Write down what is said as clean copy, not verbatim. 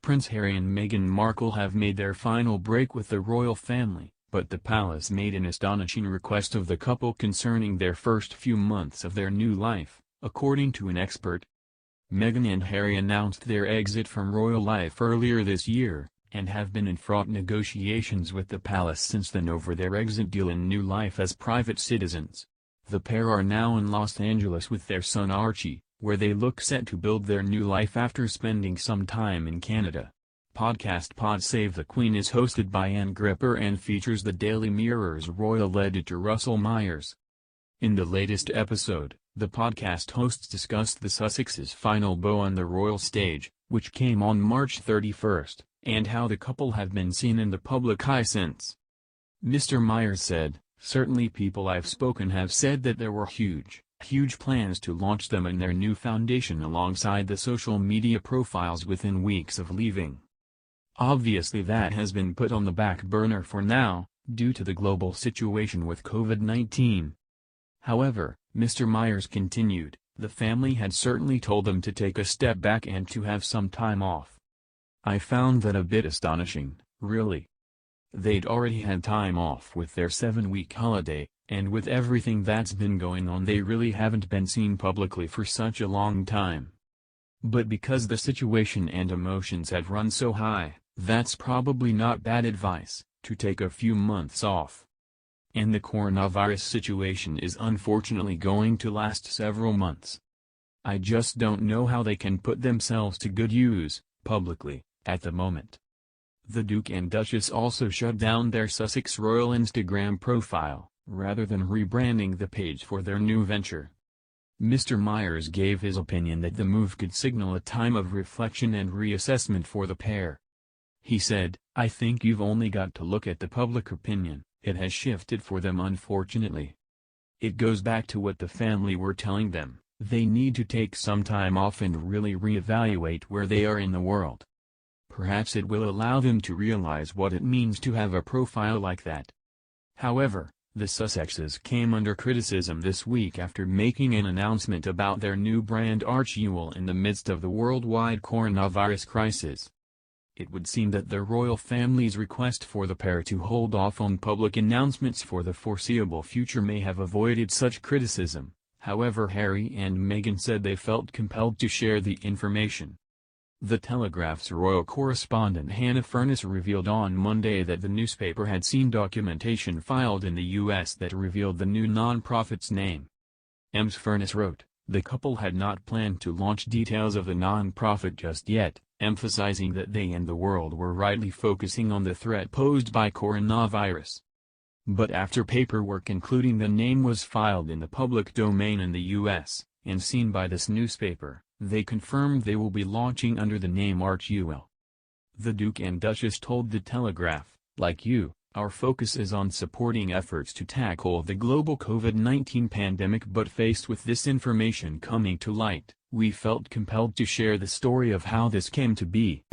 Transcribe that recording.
Prince Harry and Meghan Markle have made their final break with the royal family, but the palace made an astonishing request of the couple concerning their first few months of their new life, according to an expert. Meghan and Harry announced their exit from royal life earlier this year, and have been in fraught negotiations with the palace since then over their exit deal and new life as private citizens. The pair are now in Los Angeles with their son Archie, where they look set to build their new life after spending some time in Canada. Podcast Pod Save the Queen is hosted by Ann Gripper and features the Daily Mirror's royal editor Russell Myers. In the latest episode, the podcast hosts discussed the Sussexes' final bow on the royal stage, which came on March 31st, and how the couple have been seen in the public eye since. Mr. Myers said, "Certainly people I've spoken have said that there were huge plans to launch them and their new foundation alongside the social media profiles within weeks of leaving. Obviously that has been put on the back burner for now, due to the global situation with COVID-19. However, Mr. Myers continued, the family had certainly told them to take a step back and to have some time off. I found that a bit astonishing, really. They'd already had time off with their 7-week holiday, and with everything that's been going on they really haven't been seen publicly for such a long time. But because the situation and emotions had run so high, that's probably not bad advice, to take a few months off. And the coronavirus situation is unfortunately going to last several months. I just don't know how they can put themselves to good use, publicly, at the moment." The Duke and Duchess also shut down their Sussex Royal Instagram profile, rather than rebranding the page for their new venture. Mr. Myers gave his opinion that the move could signal a time of reflection and reassessment for the pair. He said, "I think you've only got to look at the public opinion. It has shifted for them unfortunately. It goes back to what the family were telling them, they need to take some time off and really reevaluate where they are in the world. Perhaps it will allow them to realize what it means to have a profile like that." However, the Sussexes came under criticism this week after making an announcement about their new brand Archie in the midst of the worldwide coronavirus crisis. It would seem that the royal family's request for the pair to hold off on public announcements for the foreseeable future may have avoided such criticism. However, Harry and Meghan said they felt compelled to share the information. The Telegraph's royal correspondent Hannah Furness revealed on Monday that the newspaper had seen documentation filed in the U.S. that revealed the new non-profit's name. Ms. Furness wrote, the couple had not planned to launch details of the non-profit just yet, emphasizing that they and the world were rightly focusing on the threat posed by coronavirus. But after paperwork including the name was filed in the public domain in the U.S., and seen by this newspaper, they confirmed they will be launching under the name Archie. The Duke and Duchess told The Telegraph, "Like you, our focus is on supporting efforts to tackle the global COVID-19 pandemic, but faced with this information coming to light, we felt compelled to share the story of how this came to be."